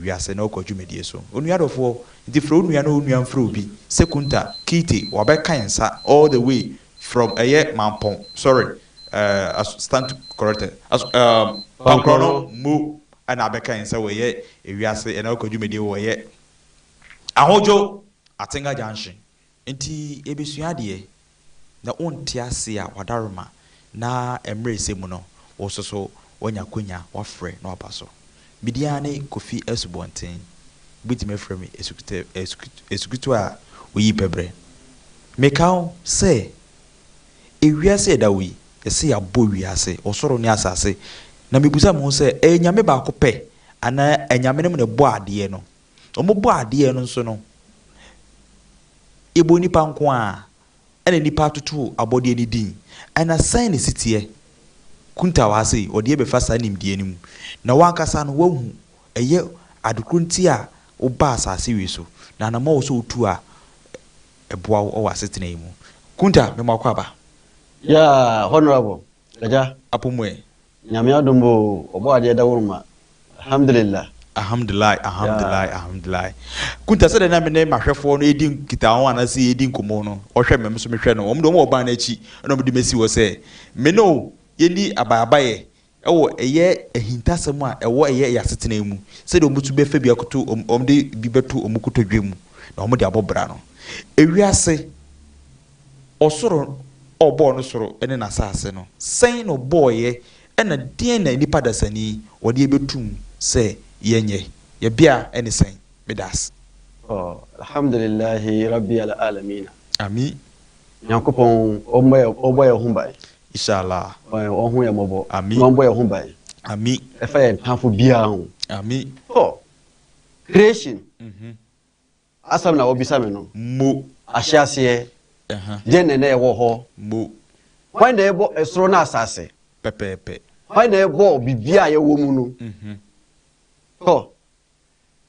we are saying no kojumedie so onuadofo nti fro onua no onua mfro bi sekunta kiti wabeka yensa all the way from mampon stand corrected as pankrono mu ana abeka yensa we ewiase ena kojumedie we ahojo atenga junction nti ebesua de na onti ase a wadaroma na emre semu no ososo wanya konya wafre na wapaso bidiane kofi esubonten bitime frame esekutu a oyi pebre mekao se ewiase da wi ese ya bo wiase osoro ni asase na mebusa mo se enyame ba ko pe ana enyame ne bo ade no omo bo ade no nso no ebo nipa nko a ene nipa tutu abode ni din ana sign sitie kunta wase ode be fasa nimdie nim na wankasa no wahu eye adukrunti a oba asase wi so na na ma wo so otu a eboa o wasetena yimu kunta me makwaba ya honorable aja apomwe nyame adombo obo ade da wuruma alhamdulillah kunta se na me ne mahwefo no edin kitawo anase edin komo no ohwe mem so mehwe no omdo mo oba na achi na omdo mesi wo se me no yeni ababaye ewo eye ehintasem a ewo eye yasetena mu se de omutu be fa bi akoto omde bi beto omukoto dwemu na omde abobra no ewiase osoro obo no soro ene na sase no sen no boye ena den na nipa dasani wode betum se yenye ye bia ene sen medas alhamdulillah rabbil alamin ami yakopon oboye humbai inshallah ohun ya mobo ami oboye humbai ami efa en hanfo bia ho ami creation asam na obisa me no mo ahyiase den na ewo ho mo why na ebo esoro na asase pepepe why na ebo bibia ye wo mu no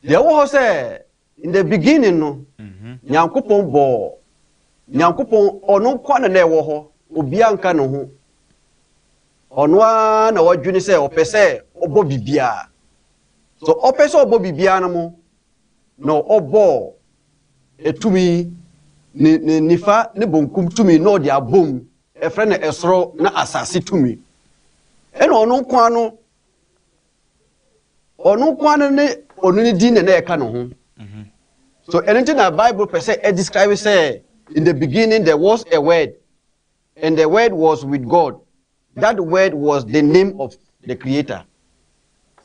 there was in the beginning no nyankopon ono kwana na ewo ho obia nka no ho ono a na wadwuni se opese obo bibia so opese obo bibia no mo no obo etumi ni nifa ne bonkum tumi no de abom efre na esoro na asase tumi eno ono kwana ne onu ni din na eka no ho so anything that Bible per se it describe say in the beginning there was a word and the word was with God. That word was the name of the creator.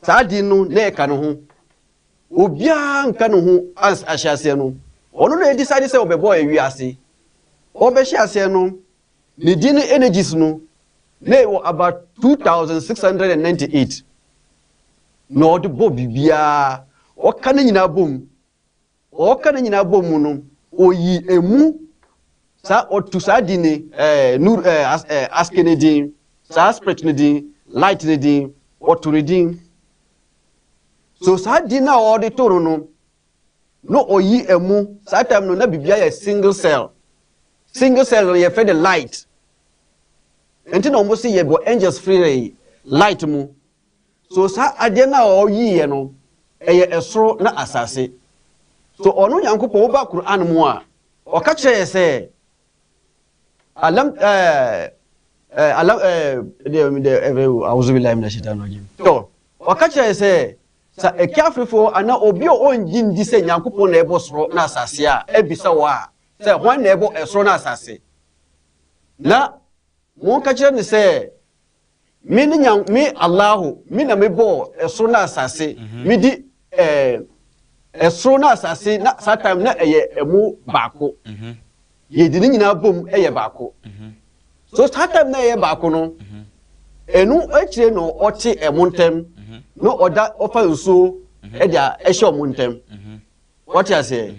Sadi no na eka no ho obia nka no ho as ahyase no ono na decide say obebo ewiase obehyiase no ni din energies no na about 2698 no de bo bibia okana nyina bom no oyi emu sa otu sa dini nur askenedin sa spirit nedin light nedin oturedin so sa dina odi toro no oyi emu sa time no na bibia ya single cell ye fe the light enti na omosi ye bo angels free light mu so sa ade na oyi ye no eye esoro na asase so onu nyankopon oba Quran mu a o ka kire se alam auzu billahi minash shaitanir rajim to o ka kire se sa ekiafrifo ana obi o onji ndi se nyankopon na ebo soro na asase a ebisa wa se hwan na ebo esoro na asase na mo ka kire ni se mi Allahu mi na me bo esoro na asase mi di esoro na asase na satam na eye emu baako ye di nyina bom eye baako so satam na eye baako no enu akire no ɔte emuntem no oda ofa nso e dia ehye omuntem what you say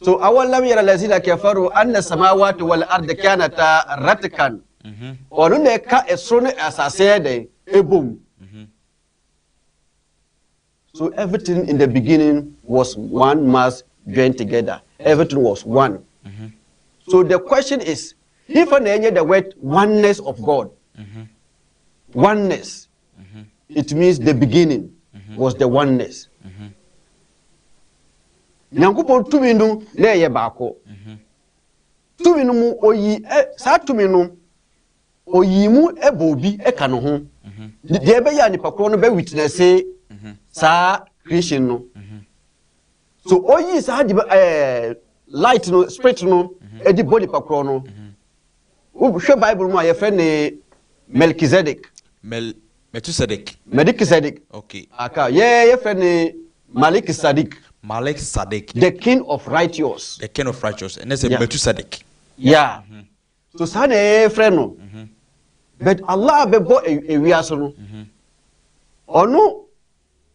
so awalam yara lazina kafaru anna samawati wal ardi kanata ratkan onu ne ka esoro ne asase de ebom. So everything in the beginning was one mass joined together. Everything was one. So the question is, if I name the word oneness of God, oneness, it means the beginning. was the oneness. Nyankopɔn tumi no na ɛyɛ baako. Tumi no mu oyi saa tumi no oyi mu ɛbɔ obi ɛka no ho. Deɛ ɛbɛyɛ nipa korɔ no bɛ witness saa creation no. So oyi saa de light no spirit no ɛdi bɔ nipa korɔ no. Wohwɛ Bible mu a yɛfrɛ ne Melchizedek. Melchizedek. Okay. Aka yɛfrɛ ne Malik Sadiq. The king of righteous. The king of righteous. And that's a Melchizedek. Yeah. So sana yɛfrɛ no. But Allah bɛbɔ ewiase no. Ɔno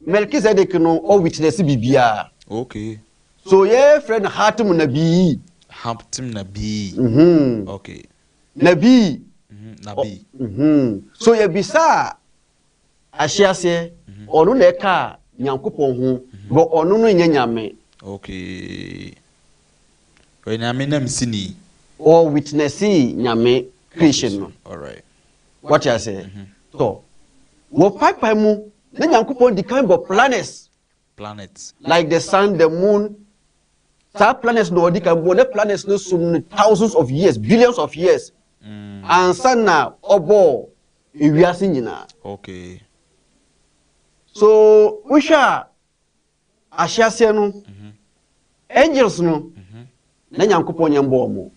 Melchizedek no o witness bibia. Okay. So yɛfrɛ no Hatim Nabi. Okay. Nabi. Nabi. So yɛbisa ahyiase ɔno na ɛka Nyankopɔn ho bo ɔno no nyɛ nyame. Okay. When I mean sini or witnessing nyame creation no. All right. What you say? So wo pipe mu na Nyankopɔn di kind of planets like the sun, the moon. Sa planets no di kan bo na planets no sum thousands of years, billions of years. Ansa na obo ewiase nyina. Okay. So we shall ahyiase no angels no na Nyankopɔn nyambo mo.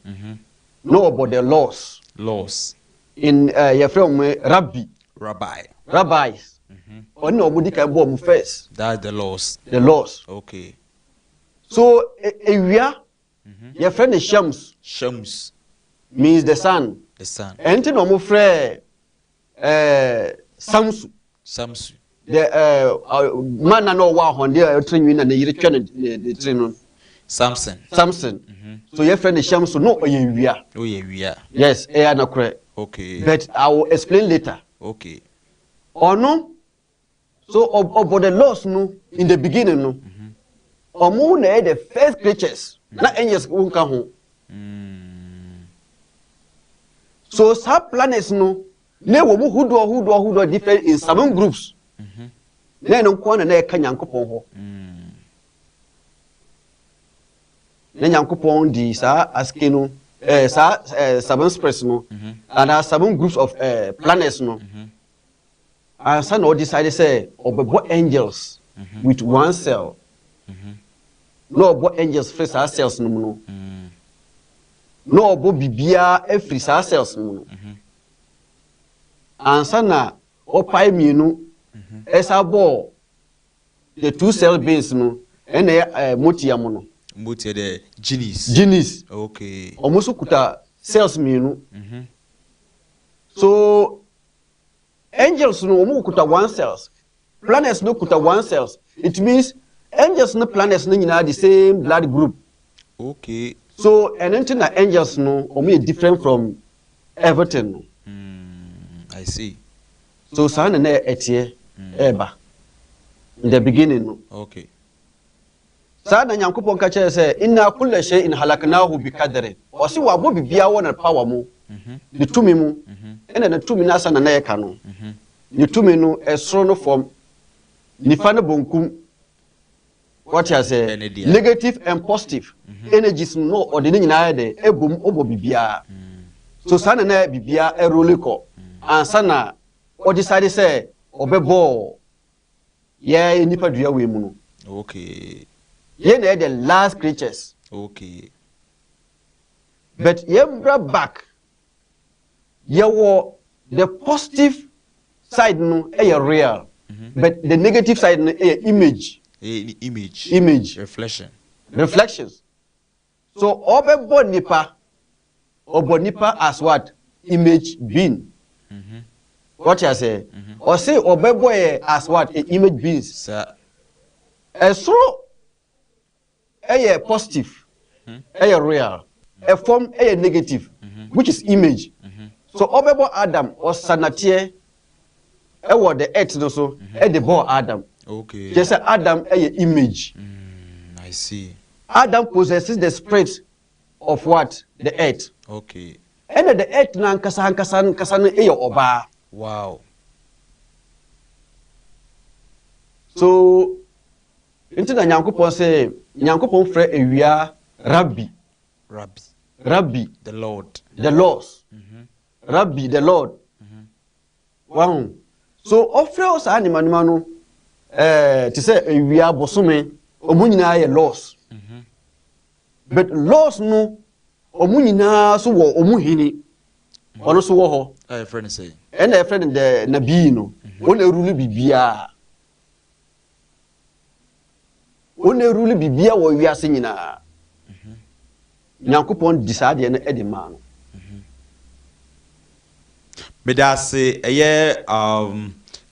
No about the laws in yɛfrɛ rabbis ɔne ɔmo di kan bɔ ɔmo first. That's the laws. Okay. So ewia yɛfrɛ ne Shams means the sun. Ɛnti na ɔmo frɛ Samsu the man na ɔwɔ ahɔnde a ɛtiri nwi na ne yere twɛ ne tiri no Samson. So your friend is Shamsu no ewia. Yes, na correct. Okay. But I will explain later. Okay. Or no. So about the laws no in the beginning no. Omo na the first creatures. Na angels won't come home. So some planets no. Ne wo mu who do different in 7 groups. Ne no kwa na ɛka Nyankopɔn ho. Na Nyankopɔn di saa aske no 7 spirits no and 7 groups of planets no and so no decided say obebo angels with 1 cell no obo angels free saa cells no no obo bibia free saa cells no and so na opai mienu esa bo the 2 cell beings no ene motiam no the genies. Okay. Almost kuta cells mienu. So angels no omu kuta 1 cells. Planets no kuta 1 cells. It means angels no planets no nyina the same blood group. Okay. So anything that angels no omu different from everything. I see. So sana na etie eba in the beginning no. Okay. Sada Nyankopɔn ka kyerɛ sɛ inna kulla shay'in halaknahu bi qadrin. Ɔsi wa bo bibia wɔ na power mu. Ne tumi mu. Ɛna na tumi na asa na yɛka no. Ne tumi no ɛsoro no fam. Nifa no bonkum. What you say? Negative and positive energies no ɔde ne nyinaa de ebom obo bibia. So sana na bibia ɛrole kɔ. Ansa na ɔde sade sɛ ɔbɛbɔ yɛ nipa dua we mu no. Okay. Ye na the last creatures. Okay. But ye brought back. Ye were the positive side no real. But the negative side no image. Image. Reflections. So obo nipa as what? Image being. What you say? Or say obo as what? Image beings. So positive, real, a form negative, which is image. So obebo Adam or sanatie the earth no so the boy Adam. Okay. Just Adam image. I see. Adam possesses the spirit of what? The earth. Okay. And the earth na nkasa oba. Wow. So into the Yankupon say Yankupon fre ewia Rabbi. The Lord. The laws. Rabbi the Lord. Wow. So offer us animal to say ewia bosome omunyina ye laws. But laws no omunyina so wo omuhini. Ono so wo ho. Friend say. And a friend the nabi no. One rule bibia. One rule bibia wo wiase nyina. Nyankopon decide na e de ma no. Me da say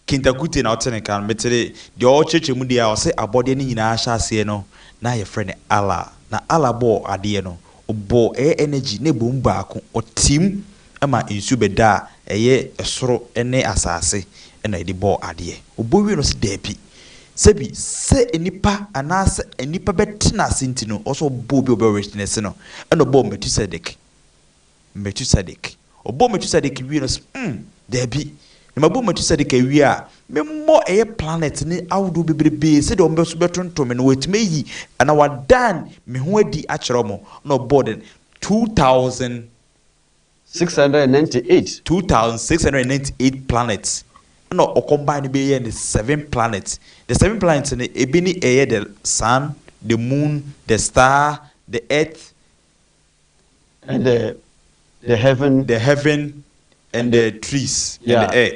kintakuti na otene kan metere de o cheche mu dia o say abode ni nyina ahya ase no na ye friend Allah na Allah bo ade no obo energy na bom baako otim ama ensu beda esoro ene asase na ede bo ade obo wi no se depi sebi se enipa anase enipa betena senti no oso bo bi oberwitness no eno bo Metusedek obo Metusedek wi no debi na mabo Metusedek wi a memmo planet ni awdo bebrebe se de ombe so betontom no wetime yi ana wadan me ho adi a kyerɛ mo no board 2698 planets no o combine be the 7 planets. The 7 planets ne ebini the sun, the moon, the star, the earth, and the heaven, and the trees, and the air.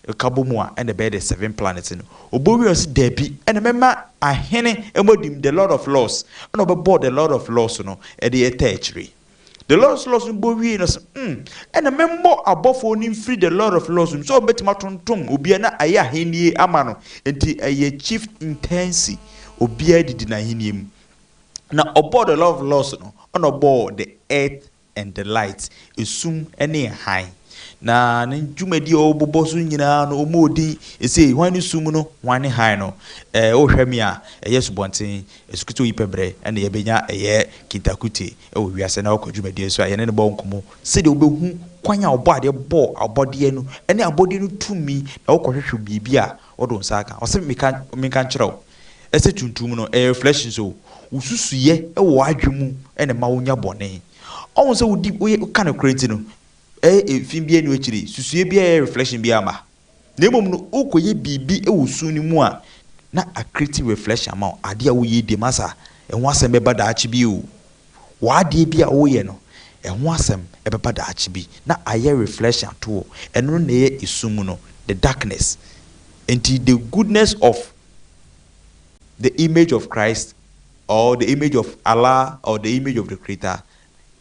Kabumwa and the 7 planets. Obowios debi and remember a hene emodim the Lord of Laws. No board the Lord of Laws no at the eternity. The Lord of Laws bowi no and a member above onim free the Lord of Laws so betmatontom obiana aya henie amano enti aye chief intensi obia didi na heniem na aboard the Lord of Laws no on aboard the earth and the light esum ene high na njumedi oboboso nyina no omodi ese hwan sum no hwan high no ohwami a yesu bonten esukito yipebre ene yebenya kintakuti wiase na okwadwumedi so ayene ne bonkomo se de obehu kwanya obode bo abode no ene abode no tumi na okohwehwe bibia odon saka ose meka nkyerɛw ese tuntum no flesh so ususuye wo adwemu ene ma wonya bone on se wodi kan crazy no fin bia ni ochiri susue bia reflection bia ma na emom no okoye bibi ewusu ni mu a na a creative reflection ma ade a wo ye de masa ehwo asem beba da achi bi o wa ade bia wo ye no ehwo asem ebeba da achi bi na aye reflection to eno na ye isum no the darkness until the goodness of the image of Christ or the image of Allah or the image of the Creator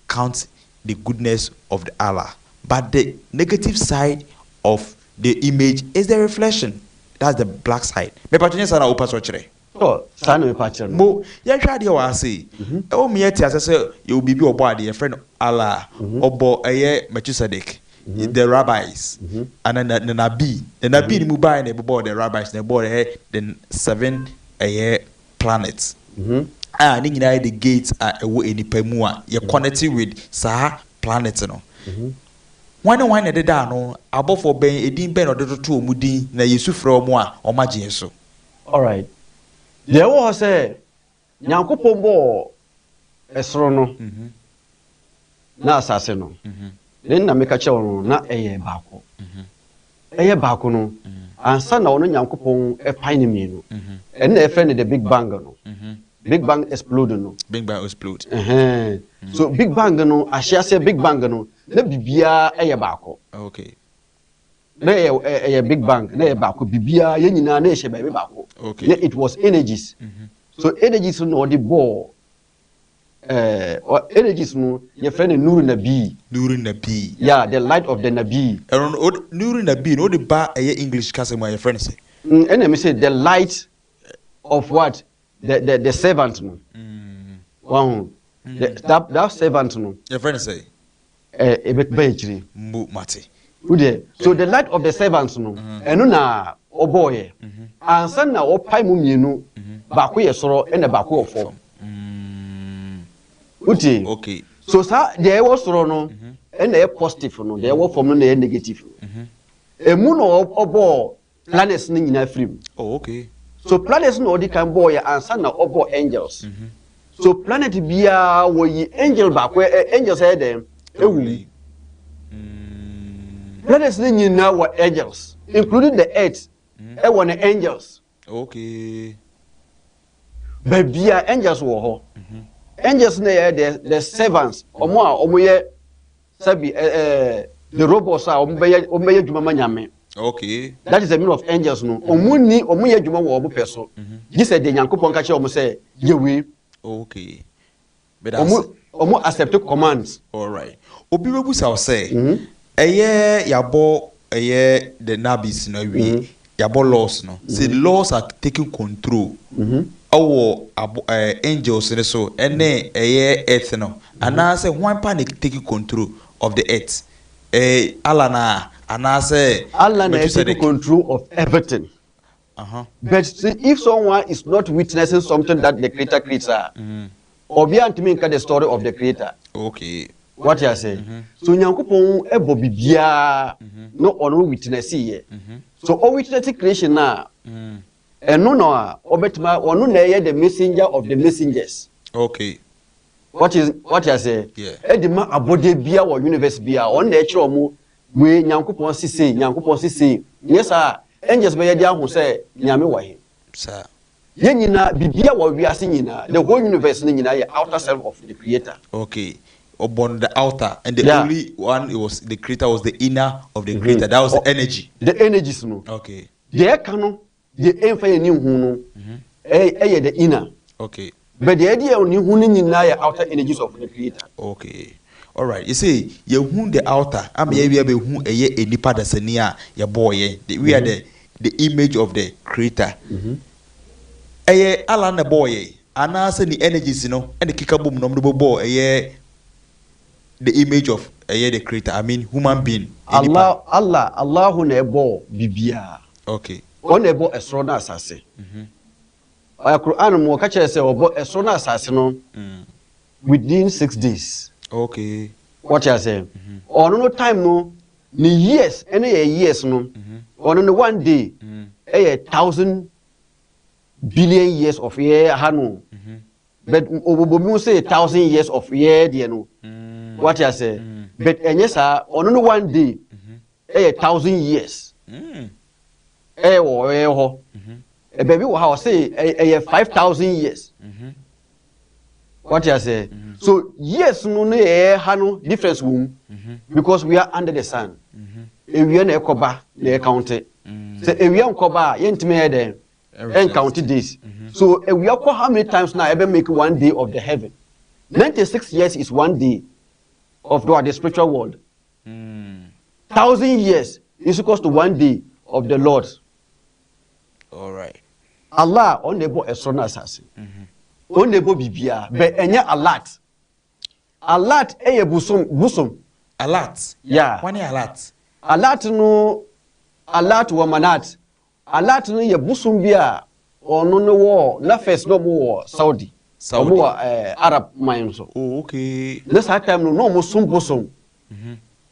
counts the goodness of the Allah. But the negative side of the image is the reflection. That's the black side. Me patronye sana opa so kire. Oh, sana me patron. Mo ya hwa de wa say. E o me yeti asese ye obibi obo ade ye friend Allah obo Metusedek. The rabbis and then the nabi ni mu buy na bobo the rabbis na bobo the 7 planets. Ni nyina the gates are ewo enipa mu a ye connect with sa planet no. One de da no abofo ben edin ben ododo to omudin na Yesu frɛ omo a omagye so. All right. There was say Nyankopon bo esoro no. Na asase no. Then na meka che no na eye baako. Eye baako no. Ansa na ono Nyankopon e paine mi no. And na e friend the Big Bang no. Big Bang explode no. Big Bang explode. So Big Bang no ahia say Big Bang no na bibia eye baako. Okay. Na eye Big Bang na eye baako bibia ye nyina na ehye ba baako. Okay. Na it was energies. So energies no the ball energies no your friend Nuru Nabi. Yeah, the light of the Nabi. Nuru Nabi no the ba English case my friend say. And me say the light of what? The servant no. Wow. That servant no. Your friend say. Mate. So the light of the servants no. Eno na oboye. Ansa na opai mu mienu. Baako ye soro ene baako ofo. Okay. So sa there was soro no. Ene e positive no. There was form no na negative. Emu no obo planets ni nyina free. Oh, okay. So planets no odi kan boy ansa na obo angels. So planet bia wo yi angel back where angels head them. Planets ni nyina were angels, including the earth. Were the angels. Okay. But bia angels were ho. Angels na the servants. Omo ye sabi the robots are omeye dwuma manyame. Okay. That is the meaning of angels no. Omo ye dwuma wo obo peso. This said the Nyankopon ka che omo say yewe. Okay. But omo accept commands. All right. Obi bebu say say eye yabo eye the nabis no we yabo laws no. Say laws are taking control. Our angels so ene eye earth no. And I say one panic taking control of the earth. Allah taking control of everything. But see, if someone is not witnessing something that the creator creates, or beyond to make the story of the creator. Okay. What you say? So Nyankopon ebo bibia no ono witness here. So all witness creation na no obetima ono na ye the messenger of the messengers. Okay. What you say? Yeah. Edima abode bia or universe bia on na ekiro mo we Nyankopon sisi. Yes sir. Angels be dia ho say nyame wa he. Sir. Ye nyina bibia wa wiase nyina the whole universe ni nyina ye outer self of the creator. Okay. Upon the outer and the only one it was the creator was the inner of the creator. That was the energy. The energies no. Okay. The cano the emfa ni hu no the inner. Okay. But the idea on hu ni nyina ye outer energies of the creator. Okay. All right. You see, you hu the outer. Am ye be hu eye enipa da sania ye boy. We are the image of the creator. Eye ala na boy. Ana say the energies no and the kikabum no mdo boy eye the image of the creator. I mean human being. Allah who nebo bibia. Okay. On nebo esro na asase. Quran mo ka kire say obo esro na asase no within 6 days. Okay. What you say? On no time no ni years any years no. On no 1 day 1,000 billion years of year hanu. But obobo say 1,000 years of year there no. What you say? But yes sir on no 1 day 1,000 years. Ho. Baby wo how say 5,000 years. What you say? So yes no no hanu difference wom because we are under the sun. We na ekoba na count. Say we am koba yentime here and count this. So we are how many times now ever make 1 day of the heaven. 96 years is 1 day of the spiritual world. 1,000 years is equals to 1 day of the Lord. All right. Allah on nebo esrona asase. On nebo bibia be enya alert. Alert eye busum. Alert. Yeah. Wani alert. Alert no alert wa manat. Alert no ye busum bia ono no wo na first no mo Saudi. Mo Arab mine so. Oh, okay. This time no mo sum busum.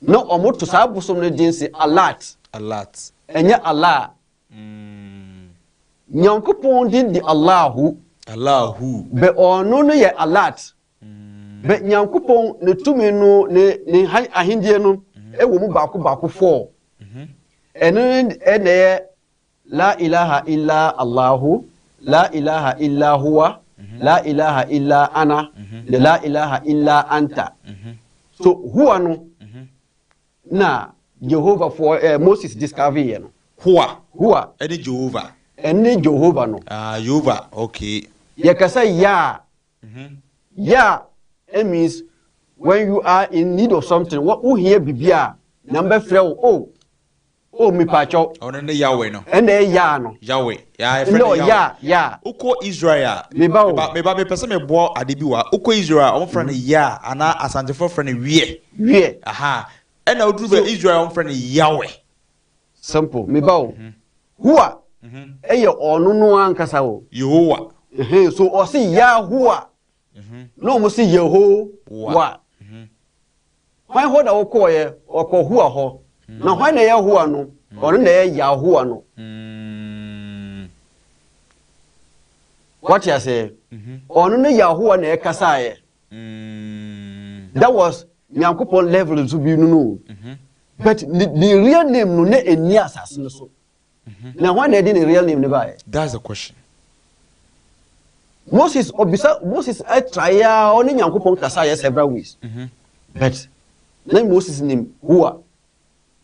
No omo to sa busum no din say alert. Alert. Enya Allah. Nyankopon din di Allahu. Be ono no ye alert. Be Nyankopon ne tumi no ne ahindie no ewo mu baako 4. Ene la ilaha illa Allahu, la ilaha illa huwa, la ilaha illa ana, la ilaha illa anta. So huwa no na Jehovah for Moses discovery no. Huwa. Any Jehovah no. Jehovah. Okay. You can say yeah. Yeah. It means when you are in need of something, what who here bibia number 3 oh mi pacho. Oh no Yahweh no. And yeah no. Yahweh. Yeah, no yeah. Uko Israel. Me person me boa adebiwa. Uko Israel on friend yeah ana asante for friend we. Aha. And now do Israel on friend Yahweh. Simple. Me bawo. Huwa. Eye onu no ankasa o. Yehowa. So o si Yahuwa. No mo si Yehowa. Why ho da okọ ye okọ huwa ho. Na why na Yahuwa no? Onu na Yahuwa no. What you say? Ono ne Yahuwa na ekasa ye. That was Nyankopon level to be no. But the real name no ne eni asase no so. Now why they didn't real name ne ba? That's the question. Moses I try only Nyankopon kasa ye several ways. But then Moses name Hua.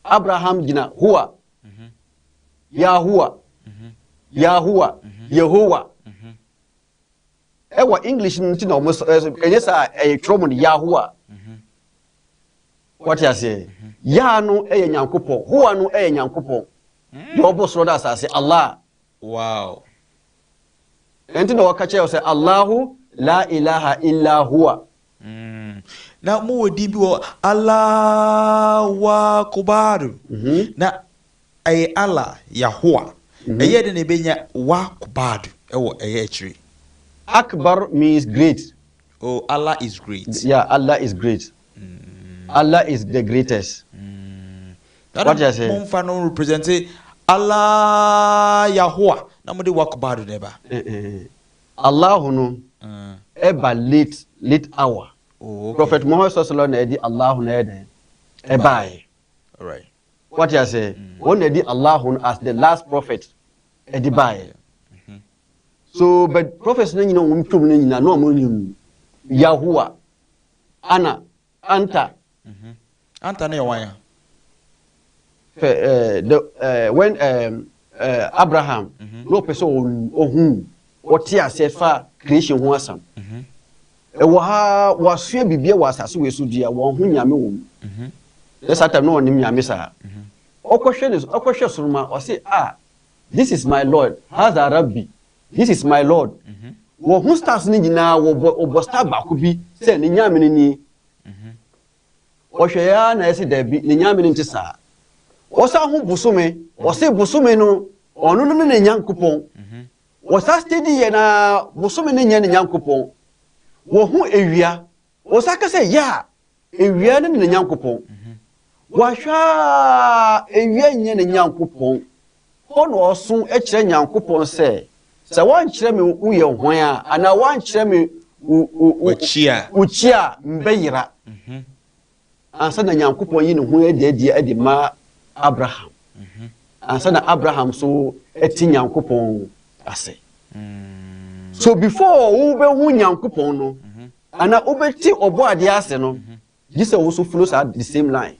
Abraham gina Hua. Yahuwa. Yahuwa. Yehovah. Ewa English nti na almost yes a trouble Yahuwa. What you say? Ya no e Nyankopon. Hua no e Nyankopon. The boss roda say Allah. Wow. Enti na wakache say Allahu la ilaha illa huwa. Now mo di bi Allah wa kubaru. Na ay Allah Yahuwa. Eye de ne benya wa kubaru. Ewo eye chiri. Akbar means great. Oh, Allah is great. Yeah, Allah is great. Allah is the greatest. What you say? Mon fa no represent Allah Yahuwa. Na mo de wa kubaru neba. Allah no eba late hour. Oh, okay. Prophet Muhammad sallallahu alaihi wasallam Allah na ede ebai. All right. What you say? One edi Allah as the last prophet edibai. So but prophets na nyina wo mtwom na nyina no amonyum Yahuwa ana anta Anta na yawan when Abraham no person ohun what ase fa creation ho asam wo ha wasua bibia wasase we so dia wo ho nyame wo the satan no onim nyame sa okohwe soroma o say this is my lord haza rabbi, this is my lord wo hu stars ni nyina wo star ba ko bi say ni nyame ni o hwe ya na ese da bi ni nyame ni ntisa o sa hu busome o say busome no ono no ne Nyankopon wo sa steady ye na busome ne nya ne Nyankopon wo hu ewia wo sa ka say ya ewia ne Nyankopon wa hwa ewia nya ne Nyankopon ono osun e kire Nyankopon say se wan kire me uye hwan a ana wan kire me uchia mbeyira ansa na Nyankopon yi ne ho ade ma Abraham ansa na Abraham so eti Nyankopon ase so before wo be hu Nyankopon no ana obeti obo ade ase no this also flows at the same line.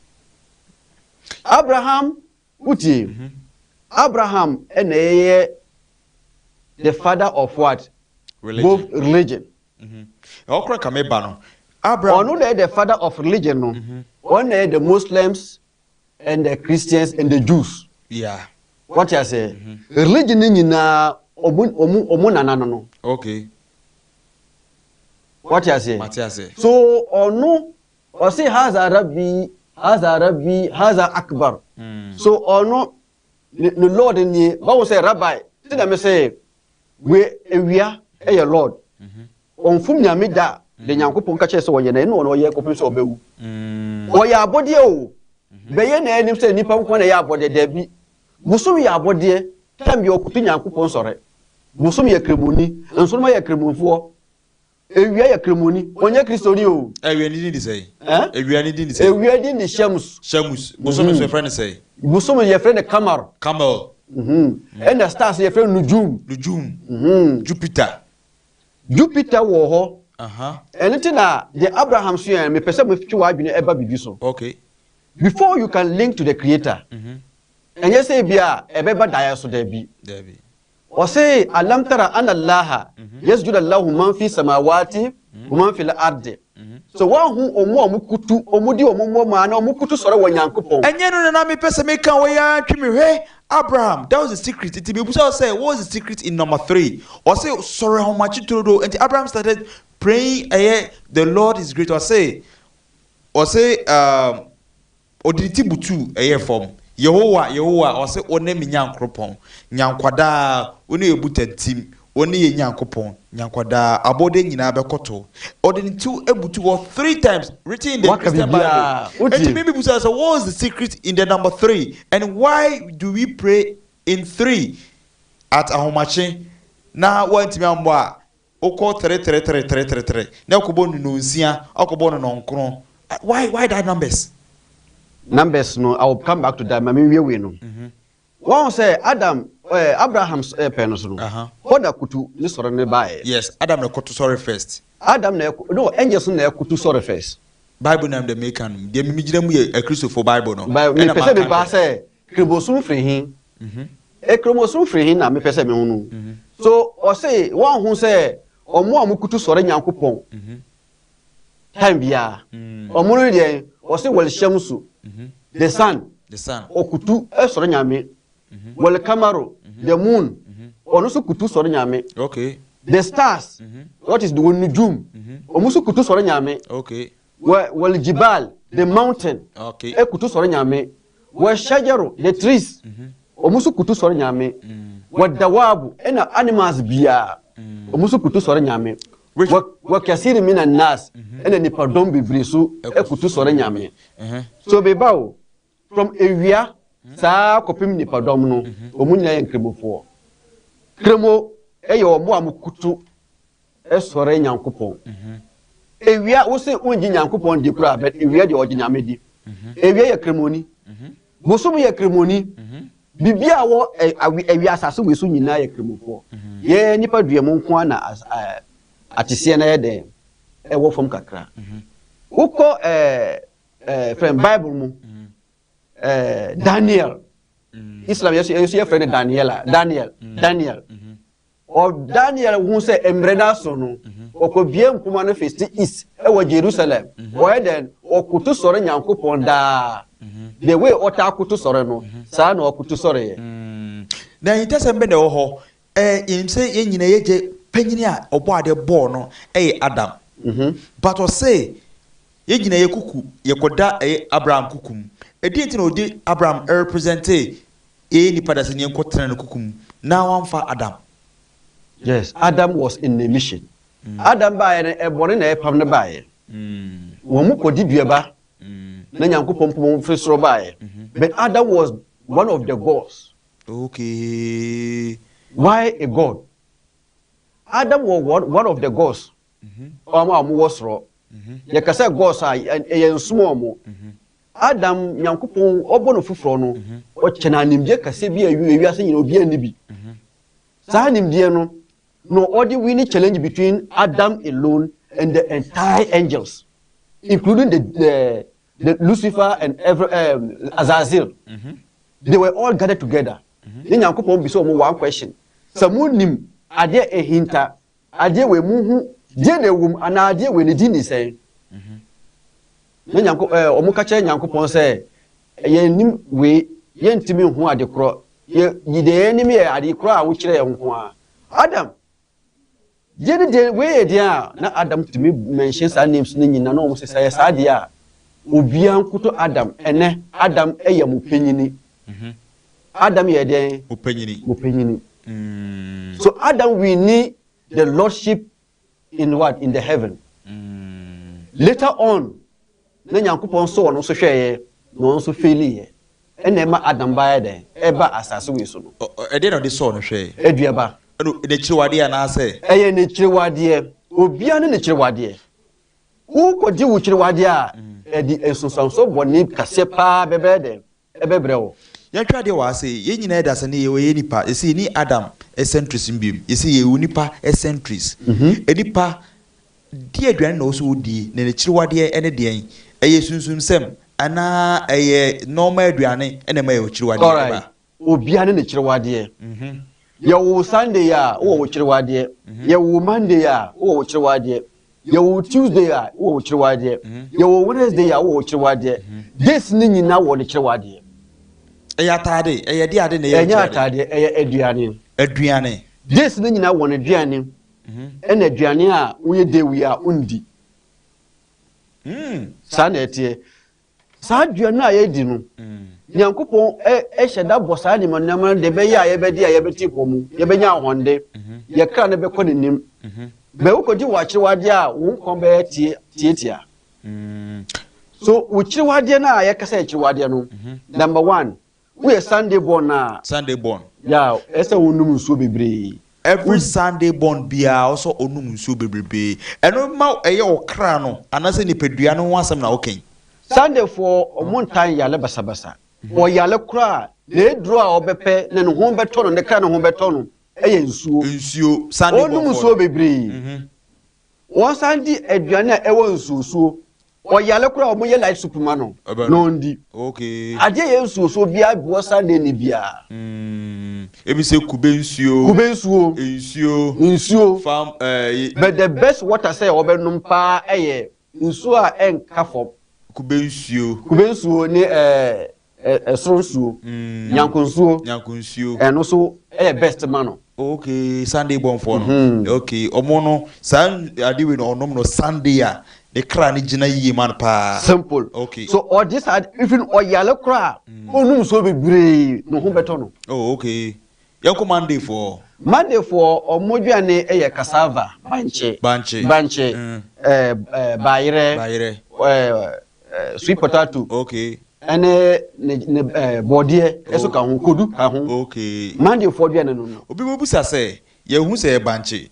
Abraham uti Abraham ene the father of what? Religion. Both religion. Okra kameba no. Abraham Ono the father of religion no. One the Muslims and the Christians and the Jews. Yeah. What you say? Religion ni na omu nanano no. Okay. What you say? Matiase. So ono o say haza rabbi haza akbar. So ono the Lord ni ba say rabbi. Say na me say we ewia e your Lord. Onfum nyame da de Nyankopon ka kye se wo ye na no no ye kopin so obewu. O ya abode o. Be ye na enim se nipa nko na ya abode da bi. Busum ya abode tam ye okutu Nyankopon sore. Busum ya kremoni, enso ma ya kremonfo. Ewia ya kremoni, onye Kristoni o. Ewia ni di say. Ewia ni di say. Ewia di ni Shamus. Busum so friend say. Busum ye friend Kamar. Camel. And the stars ye friend Nujum. Jupiter wo ho. Anything na the Abraham so yan me pese me fitwa adwene eba bibi so. Okay. Before you can link to the creator. And you say bia ebeba daya so there be. O say alam tara anna Allah yasjudu Allahu man fi samawati wa man fil ardi. So one who omukutu omudi omumma na omukutu sore wa Nyankopon. Enye no na me pese me kan we ya twimi hwe Abraham, that was the secret. It be say what was the secret in number 3? Or say sorry how much it do and Abraham started praying the Lord is great or say oditi butu form Yehowa or say one me Nyankopon Nyankwada one ebutantim one ye Nyankopon Nyankwada abode nyina bekoto oditi ebutu or 3 times written in the Christian Bible. And maybe say what was the secret in the number 3 and why do we pray in 3 at ahomache na wantimi ambo oko 3 na okobo no nsia okobo no nkron why that numbers no I will come back to that mami we no one say Adam Abraham's pen so no oda kutu ni soro ne bae yes Adam na kutu sorry first Adam na no angels na kutu sorry first Bible name the make am de mi gina mu a Christopher Bible no me pese be ba say krebosun free hin krebosun free hin na me pese me hunu so o say one who say omo amukutu soro nyankopon time bia omo no de o say wal shamsu the sun okutu soro nyame wal kamaro the moon ono so kutu soro nyame okay the stars what is the nujum omo so kutu soro nyame okay wal jibal the mountain okay kutu soro nyame wa shajaru the trees omo so kutu soro nyame wa dawabu ena animals bia omo so kutu soro nyame wa kasiri minan nas ena ni pardon bibresu kutu soro nyame so be bawo from area sa kopim ni pardon no omo nyina yenkremofo kremo eyo omo amukutu soro nyankopon ewia wo se onji nyankopon di kura bet ewia de oji nyame di ewia ye kremoni bosom ye kremoni bibia wo ewia asase we so nyina ye kremofo ye nipa duemu nko na atese na ye de wo fom kakra uko from Bible mu Daniel Islam yesu ye friend Daniel o Daniel who say emreda so no okobie nkuma no festi east e Jerusalem o eden okutu soro nyankopon da the way ota akutu soro no sa na okutu soro ye na itesembe de ho yin say yenyina yeje panyini a obo ade bo no Adam but o say yenyina ye kuku yekoda Abraham kukum edinti na odi Abraham represent nipa da se ne nkotena no kukum na wanfa Adam. Yes, Adam was in the mission. Adam ba e bore na e pam ne ba ye. Wo mu kodi dua ba. Na nyankopon pom fisro ba ye. But Adam was one of the gods. Okay. Why a god? Adam was one of the gods. Amu was ro. Ye kasa gods a ye nsumo mo. Adam nyankopon obono fufro no o chena nimje kase bi awi ase nyina obi anibi. Sa nimje no no only winning challenge between Adam alone and the entire angels, including the Lucifer and Azazel. They were all gathered together. Then Yankopon be so one question. Samunim ade ehinta ade we muhu de na wum ana ade we ne di ni sen. Then Yankopon ka kire Yankopon say ye nim we ye ntimi hu ade kro ye de nim ye ade kro a wo kire ye nko a Adam Jedi de we dia na Adam to me mention sa names ni nyina na o se say sa dia obia nkuto Adam ene Adam eye mu penyini Adam ye den mu penyini so Adam we need the lordship in what in the heaven later on na Nyankopon so no so hweye no so feli ye ene ma Adam ba ye den eba asase we so no e dey no dey so no hweye eduaba ne chirwade ana ase eye ne chirwade obia ne chirwade wo kodi wo chirwade a edi ensunsanso boni kase pa bebede ebebrewo ya twade wa ase ye nyina eda se ne ye nipa ese ni Adam eccentric mbiem ese ye unipa eccentric edipa die aduane na oso odi ne chirwade ene de eye sunsun sem ana eye normal aduane ene ma ye chirwade ba obia ne chirwade Yawo Sunday ya wo chirwade yawo Monday ya wo chirwade yawo Tuesday ya wo chirwade yawo Wednesday ya wo chirwade this ni nyina wo ne chirwade eya tade eya di ade ne ye enya tade eya aduane this ni nyina wo ne aduane ena aduane a wo dewi a undi sa na etie sa aduane a ye di no Nyankopon hyeda bosa ni manam de be ya ye be di a ye beti komu ye be nya honde ye kra ne be kɔ nim be wo kodi wa kirewade a wo nkon be tietia so wo kirewade na ye kasa kirewade no number 1 we Sunday born na Sunday born ya ese wo num so bebre every Sunday born bia also onum nsuo bebrebe eno ma eye okra no anase ni pedua no wasem na okay Sunday for omontan yale basabasa o yale kura le dro a obepe ne no ho beto no ne kra no ho beto no eye nsuo Sunday born onum nsuo bebre won sandi aduane a ewo nsuo o yale kura o moye light soup ma no no ndi okay ade ye nsuo bia bo Sunday ni bia ebi se kube nsuo farm but the best water say obenum pa eye nsuo a enka fo kube nsuo ni esronsuo nyankunsuo eno so best man no okay Sunday born for no okay omo no san adiwe no onom no Sunday a the kra ni gina yi man pa simple okay so all this had even oyale kra onum so bebre no ho beto no okay yanko Monday for omoduane cassava banche bayire sweet potato okay ene ne bodie eso ka ho kodu ka ho okay Monday for duane no obi mo busa say ye hu say banche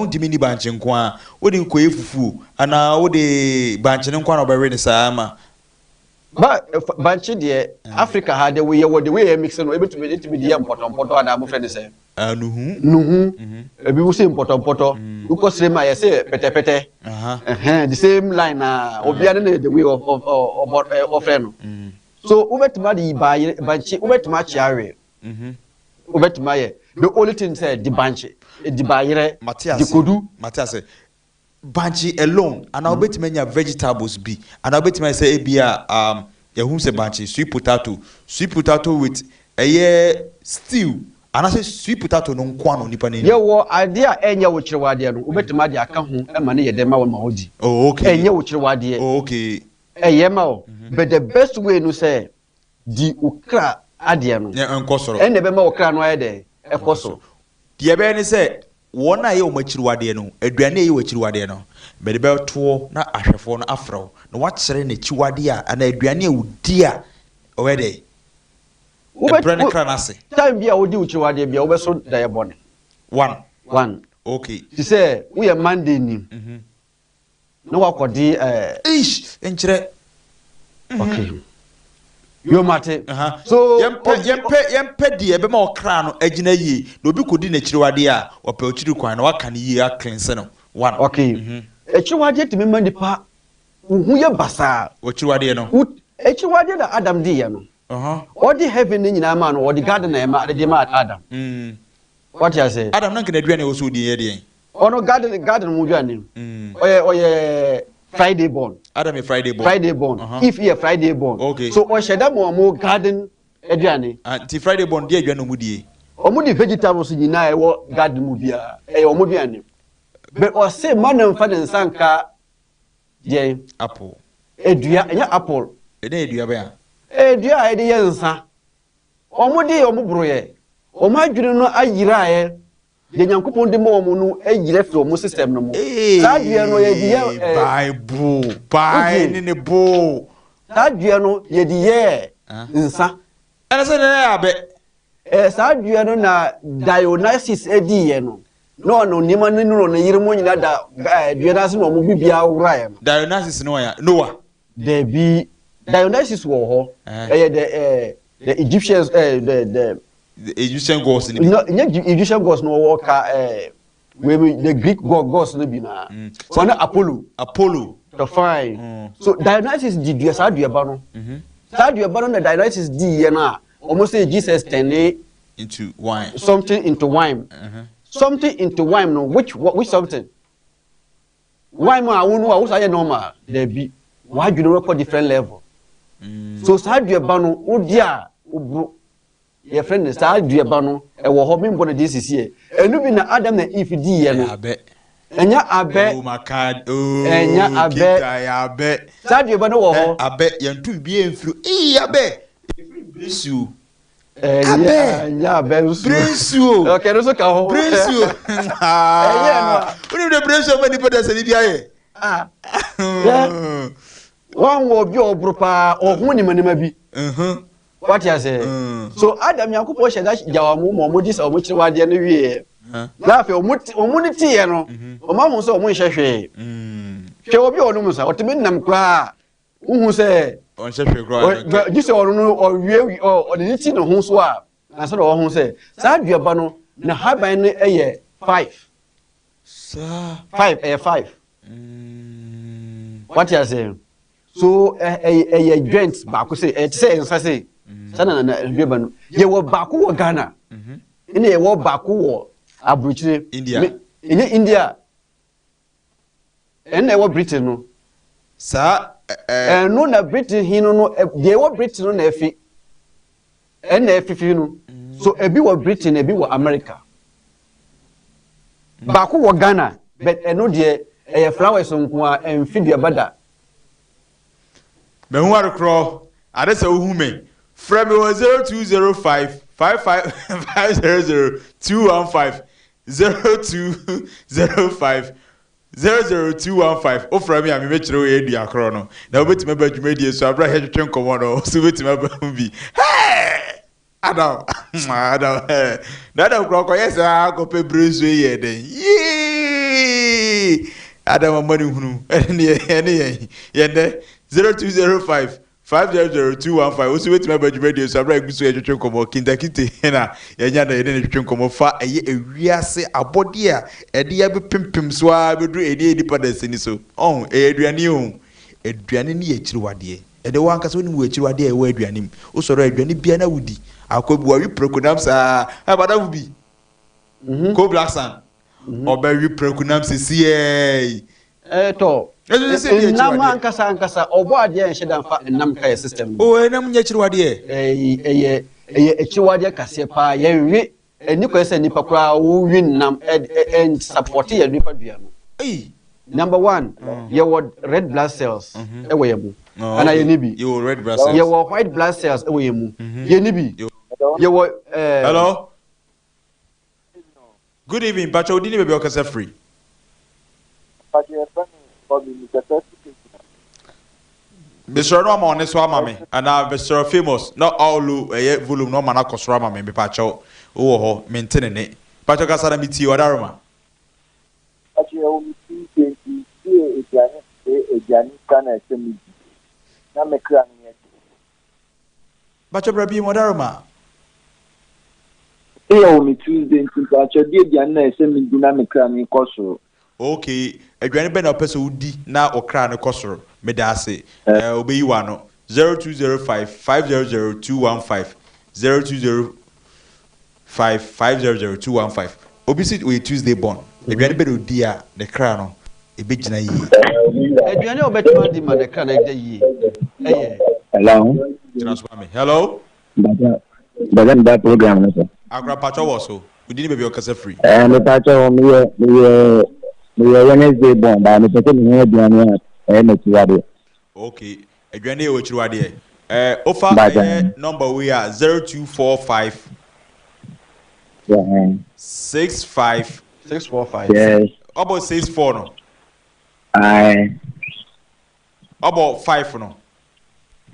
undimi ni banche nko a wodi nko efufu ana wodi banche nko na obawe ni sama ba banche de Africa ha de we the way mix no ebetumi de important ada mo friend say nuhu ebi wo say important uko sema ye say pete the same line na obia na the way of friend so ubetuma di banche ubetuma chiare ubetuma ye the only thing said the banche the bayire the kodu Matthias banche alone and I bet many vegetables be and I bet me say ebia yehum se banche sweet potato with a stew and I say sweet potato no kwano nipa ni yewo idea enya wo kirewade no ubetuma de aka ho e ma ne ye dem ma wo ma odi okay enya wo kirewade okay eyema o but the best way no say di ukra ade no enkosoro enne be ma ukra no ayede ekoso die be ni say wona ye o makiriwade no aduane ye o makiriwade no be de be to na ahwefo no afro na wa kire na chiwade a na aduane e wudi a owede brand kranase time bia wodi ukiriwade bia wo be so da ye bone one okay ti say we are Monday ni no wakodi enkire okay yo mate so yempe die ebe ma okra no agina yie na obi kodi na chiriwade a opa ochiri kwan na waka ne yie a cleanse no one okay chiriwade timi mandi pa hu ye basa ochiriwade no chiriwade da Adam di ye no odi heaven ni nyina ma no odi garden na ma de ma Adam what you say Adam na nkena aduane wo so di ye de ono garden mu duane oye Friday born Adam is Friday born if he Friday born okay so o sheda mo garden aduane anti Friday born dia aduane mu die omudi vegetables nyina e wo garden mu bia e omuduane but o say man fa den sanka je apple edua enya apple edua ba ya edua e de yensa omudi omubroye omadwene no ayira ye de nyankopon de mo no ayira fi o system no mo sadua no ye di bible ni bo sadua no ye di ye nsa ana se na abe sadua no na Dionysus edi ye no no nima no no yire mo nyina da dua na se no mo bibia wura ye no Dionysus no ya Noah there be Dionysus wo ho the Egyptians the Egyptian gods no Egyptian gods no work the Greek gods no be na one Apollo the fine so Dionysus did you sadua ba no sadua ba no na Dionysus di ye na almost say Jesus turn into wine something into wine no which something wine ma wonu a wo say normal there be why you know different level so sadua ba no odi a obro your friend is sadua ba no e wo ho bimbo na this is here enu bi na Adam na Eve di ye no enya abe oh my god enya abe sadua ba no wo ho abe yantu bi enfru abe bresu enya abe bresu okay no so ka ho bresu no de bresu ba ni poda se ni bia ye wan wo bi obro pa ohun ni manima bi what you say so Adam yankopon sheda jawamu mo dis o mo chiriwade no wie na fe omunity ye no oma hu se omun hwehwe hwe obi onum sa otimi nam kra hu se on hwehwe kra ji se onu no owie o de ti no hu so a na se do hu se sa aduaba no na haban no eye 5 sir 5 what you say so joint baako say say nsa say sana na aduaba no ye wo baako wo Ghana ina ye wo baako wo Abuchire India ene wo Britain no sa no na Britain hino no ye wo Britain no na efi ene efifi no so ebi wo Britain ebi wo America baako wo Ghana but eno de flowers nko a emfidua bada me hu arokro ade se wo hu me from 0205 5500215 0205 00215 o from me me kire we edi akro no na obetima ba dwuma die so abra he twetwe nkomo no so obetima ba bi hey adam nada kro yes a ko pe brezu ye den yi adam mani hunu ene ye 0205 5000215 osi wetima badwuma die so abra eguso ye twetwe nkomo kindakite na yenya na ye ne twetwe nkomo fa eye ewiase abode a ede ya be pimpim so a bedu ede edipadase ni so aduane aduane ni ye kiriwade ede wanka so ni wo kiriwade e wo aduane m o soro aduane bia na wudi akobu wi prokunam sa abada wubi ko black sun oba wi prokunam se sie to nam ankasa obo ade en hyedan fa nam kai system enam nya kiriwade kiriwade kase pa yenwe eni ko ese nipa kura wo win nam and support ye nipa dua no number 1 ye what red blood cells e wo yemu ana ye nibi you red blood cells ye wo white blood cells e wo yemu ye nibi ye wo hello good evening Pacho Odini baby okasa free Mr. No amone so amame ana Mr. famous not all volume no mana kosoro amame be Pacho wo ho maintain ne Pacho kasa na miti wadaroma Pacho o miti ediani kana esemi na mekra ni Pacho brabi wadaroma o miti nti Pacho di ediani na esemi na mekra ni kosoro okay adwane be na opese udi na okra ne kosoro me da ase obeyi wa no 0205 500215 0205 500215 obisi we Tuesday born adwane be odi a the kra no e be gina yi adwane obetuma di ma the kra na de yi hello transfer me hello bagan da program na so agra pacho wo so udi ni be okasa free me pacho me Wednesday born ba me pete me adwane na tiwade okay adwane e wo chiwade offer number we are 0245 65 645 yes about 64 no about 5 no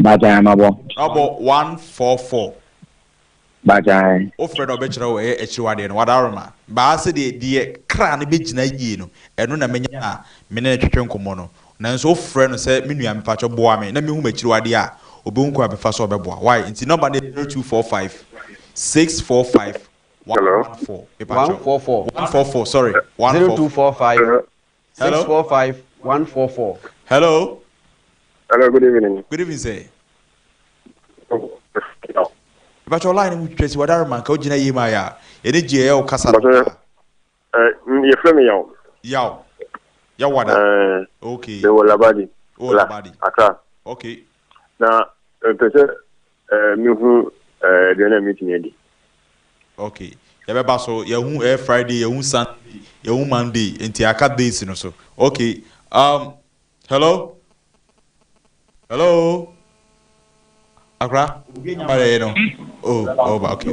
bajan abo about 144 bajan offer no be chira wo chiwade no wadaroma ba se de kra ne be gina yie no eno na menya me na twetwe nkomo no nanso ofre no se me nua me pacho boa me na me hu makiriwade a obehunku abefa so obeboa why nti number 0245 645 144 144 sorry 0245 645 144 hello good evening sir pacho line mu twesi wadare man ka ogina yema ya ene je o kasa you frame me ya wada okay the labadi aka okay na pese mi hu de meeting edi okay ya beba so ya hu Friday ya hu Sunday ya hu Monday enti aka days no so okay hello Akra bare no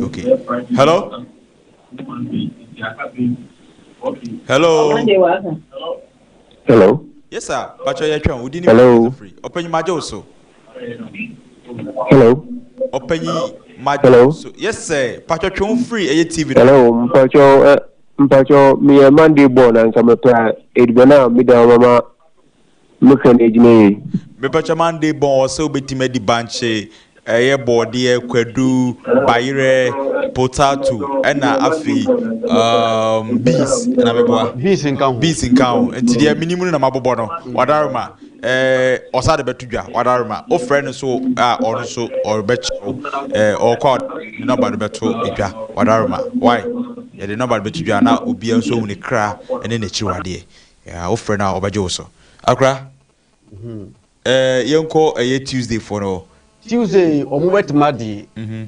okay hello hello yes sir pacho ya twan udi ni free open majo so hello open majo so yes sir pacho twan free e TV hello pacho mpacho me Monday born and come up it bana me da mama look an ejine Me pacha Monday bon so betime di banche eye body kwadu bayire potato na afi beans na meboa beans nka ho beans nka ho enti de minimum na mabobo no wadaruma osa de betudwa wadaruma o friend so ono so or becho or call the number beto edwa wadaruma why ya the number betudwa na obi enso hu ne kra ene na chiwade ya o friend na obaje so akra yenko Tuesday for no Tuesday omo wetima di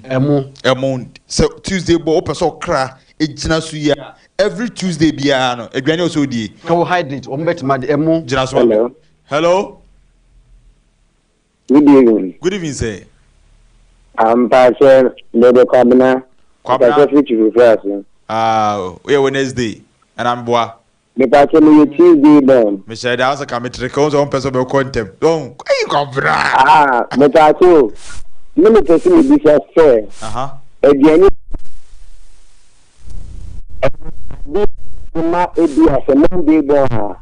emu so Tuesday bo opeso kra ejina so ya every Tuesday bia no aduane oso die carbohydrate omo wetima di emu jina so hello Good evening. good evening sir Pastor Lede Kwabena. Kwabena Which you refer we Wednesday and I'm boa me Pastor me Tuesday then. me share the house come trick on some person be contem don hey Kwabena Me Pastor me person me be fair. Ediani ma ebi ase Monday born.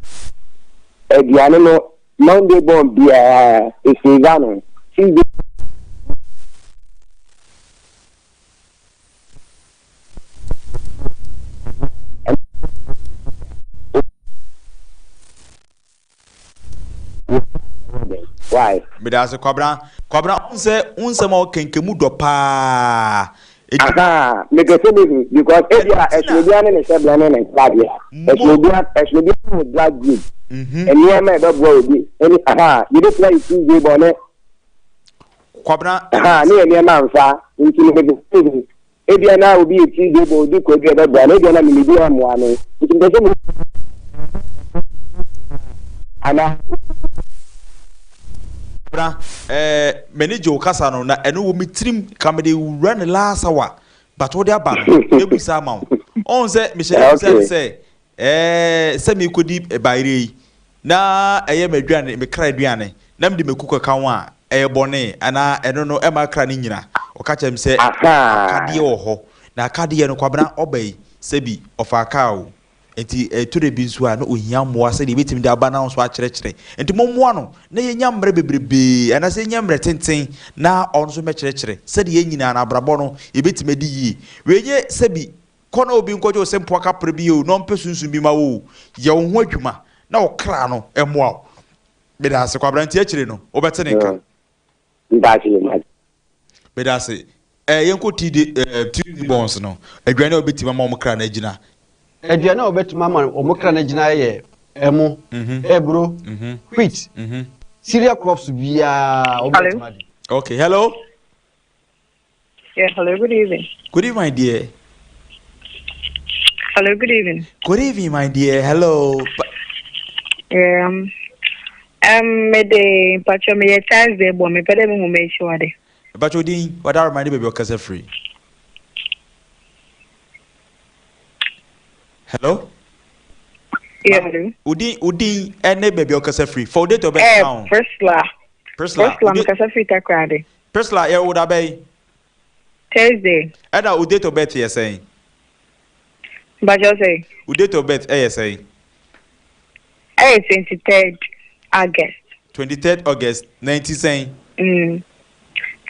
Ediani no Monday born bia esegano. Tuesday why? me da se Kwabena unse ma kenkemu do pa Aha, me go say me because Eslobian and Seblan and Claudia. Eslobian with black group. And near my dog will be any aha, you don't play Tuesday bonnet. Kwabena Aha, near Manfa, into the Ebiana will be a Tuesday board, do could get a brand, Ebiana medium one. It can be Anna. Manager kasa no na eno wo mitrim kamede run last hour but what aba no ebusa ma on say me say say me kodi bayre na eye madwane me kra aduane na me de mekuko kan wa bone ana eno no e ma kra ni nyina o ka chem say akade wo ho na akade no Kwabena obai sebi ofa ka o enti to de bi nso a no ohia moa se de betim de aba na nso a kire enti mommoa no na yenya mre bebrebe ana se yenya mre tenten na onso me kire se de yenyina na abrabo no e betim di yi wenye sebi kono obi nkojo sempo aka pre bi o no mpesunsun bi ma wo ye wo ho adwuma na wo kra no emoa be da se Kwabena nti a kire no wo bete ne nka be da se yenko Tuesday bonds no adwane obetima ma mo kra na agina aduane obetima ma omo kra na gina ye emu ebro wheat cereal crops bia obetima di okay hello hello, good evening. Good evening, my dear. Hello, good evening. Good evening, my dear. Hello. Me de pacho me Thursday bo me pede me me sure de. Pacho din, what are my baby okase free? Hello? Yeah, hello. Udin ene baby okase free. For date of birth now. Presla me kase free takrade. Presla e would abey Thursday. Ada u date of birth you saying? Bajo say. U date of birth you saying? 23rd August. 23rd August 19 saying?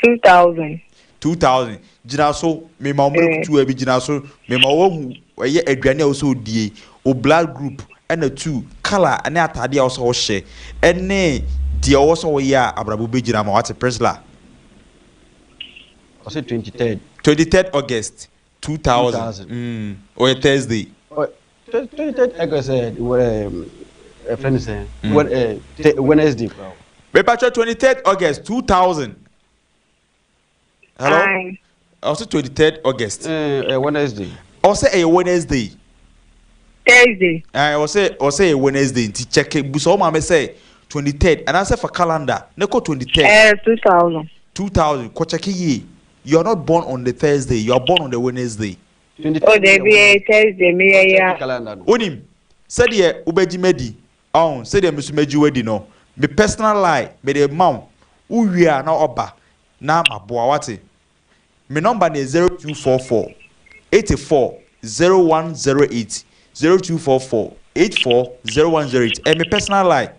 2000. 2000. Jina so me ma omre kutu e bi jina so me ma wo hu eye aduane a so die o blood group and a 2 color ane atade a so hye ene de o so ye abrabo be jina ma what presla I said 23rd August 2000 or Thursday 23rd August a friend say Wednesday bro be patch 23rd August 2000 hello Aye. also 23rd August Wednesday or say a Wednesday Thursday. I say a Wednesday to check it buso ma me say 23rd and I say for calendar ne ko 23rd 2000 ko check ye you are not born on the Thursday you are born on the Wednesday oh there be a Thursday me ya calendar onim said ye ubeji medi said ye mesumeji wedi no me personal lie me the mount uwia na oba na maboa wate me number is 0244 84 0108 0244 840108. And my personal line.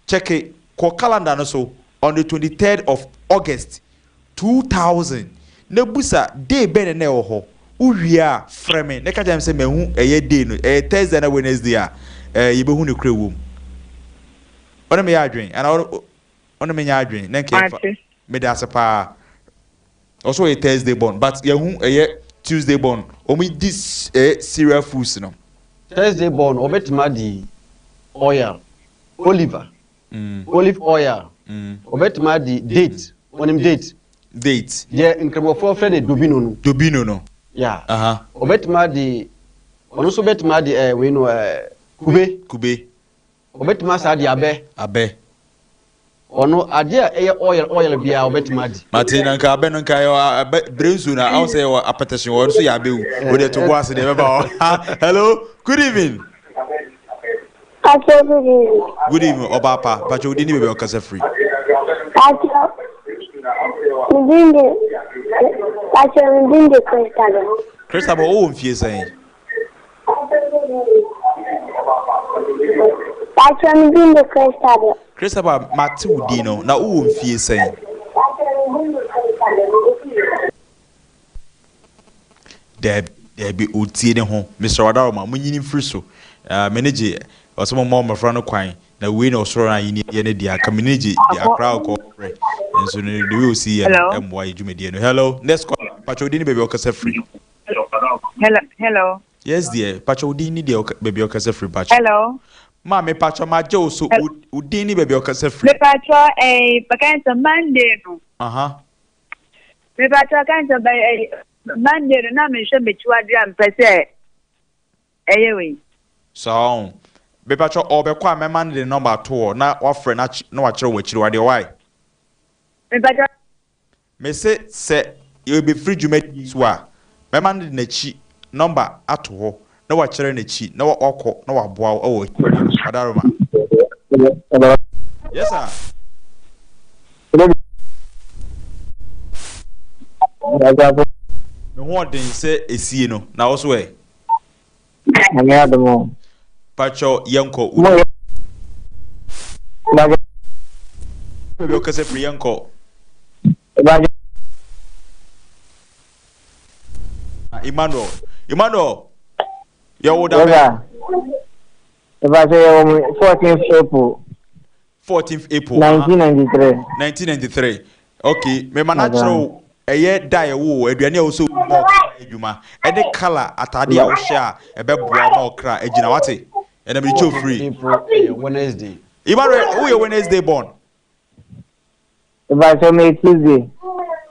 Check it. Call calendar no so on the 23rd of August 2000. Nebusa day ben ne oho. Uria frame. Neka jam say mehu eye day no. Thursday na Wednesday a yebehu ne kure wom. Ona me adwen. And ona me nya adwen. Nenke me da sepa. Also a Thursday born, but yehu eye Tuesday born. Omi this cereal foods no. Thursday born obetima di oil. Oliver. Olive oil. Obetima di date. Onim date. Date. Yeah, incredible friend Dobino no. Dobino no. Yeah. Obetima di ono so betima di we no kube. Obetima sa di abe. Ono ade a oil bia obetima di. Martin nka abe no nka yo brensu na I say appetition wo so ya abewu. We dey to go as dey beba. Hello. Good evening. Good evening, Obapa. Pacho Udini baby okase free. Pacho Udini Cristobal o mfie sen. Pacho Udini Cristobal. Cristobal Mati Udino na o mfie sen. Debi otie ne ho. Mr. Wadaroma munyini free so. Manage osomo mo frano kwan na we na osoro na yini ye ne dia community dia crowd ko re enso ne the we see emwa ejumedie no. Hello, next call. Pacho Udini baby okase free. Hello. Yes dear, Pacho Udini dia baby okase free Pacho. Hello. Ma me Pacho ma jo so Udini baby okase free. Me Pacho vacanza Monday no. Me Pacho vacanza Monday no na me shebe chiwadra mpese. Eyewe. So be Pacho obekwa me man the number 2 na wa frɛ na wa kyerɛ wa kyerɛ wa de why. Me Pacho Me say you be free jumedi so a me man de na chi number ato hɔ na wa kyerɛ na chi na wa okɔ na wa boa o Adaroma. Yes sir. Me ho den say esie no na wo so e. Ame adamo. Pacho yanko. Baby okase free yanko. Emmanuel, you would have 14th April 1993. Okay, me manachro eye die wo aduane also adwuma e de color atade a wo hia e be boa ma okra agina wate e na me cho free Wednesday. Emmanuel, who you Wednesday born? Tuesday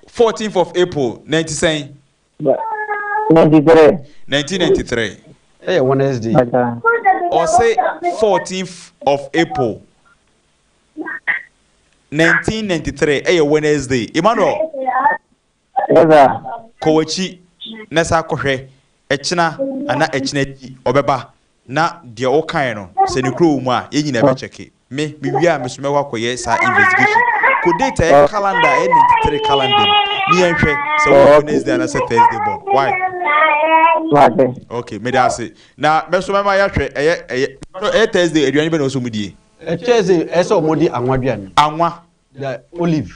14th of April 1993. Hey, Wednesday. Or say 14th of April 1993. Hey, Wednesday. Emmanuel. Yes, sir. Kowachi nesa kohwe echina ana echinachi obeba na de o kan no se ne kro mu a yenyi na be cheke me wi a mesume kwa koye sa investigation ko data e calendar e 93 calendar ni enhwe se Wednesday na se Thursday born why okay me da say na mesume ma ya hwe eye Thursday aduane be na so mudie Thursday eso modi anwaduane anwa the olive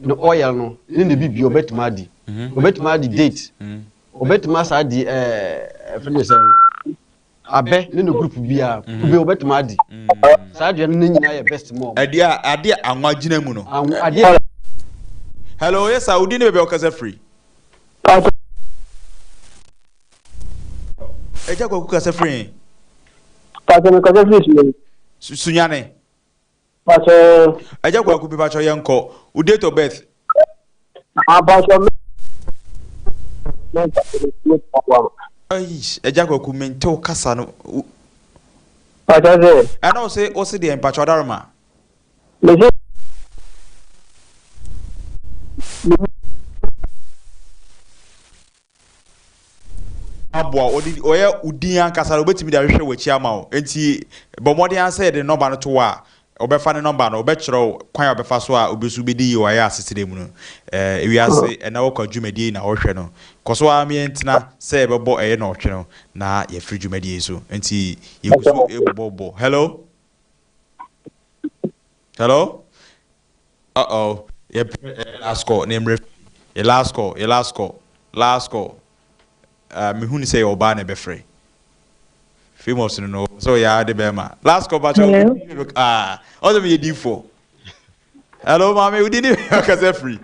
no oil no ni bibi obetima di obetima di date obetima sa di friend say abe ni no group bia ube obetima di sa di no nyina ye best mom ade anwa gina mu no ade hello yes I Udini baby okase free eja kwa kukase free Pacho me kase free sunyane Pacho eja kwa kupi Pacho yanko u date of birth Pacho aish eja kwa kumento kasa no Pacho ze ana o se de Pacho Adaroma me aboa odi oya udin ankasa obetimi da hwehwe wachi ama o enti bomode ansa de number no to a obefa ne number no obekiro kwan obefa so a obesu bedi yi wa ya asesere mu no ewiase na wo kwa dwumadi na wo hwe no koso amientina say bebo eye no twe no na ye free dwumadi so enti ye kuso ebobo hello ye last call name your last call me who say oba na be free famous no so ya de be ma last call but all me dey for hello mama we didn't make free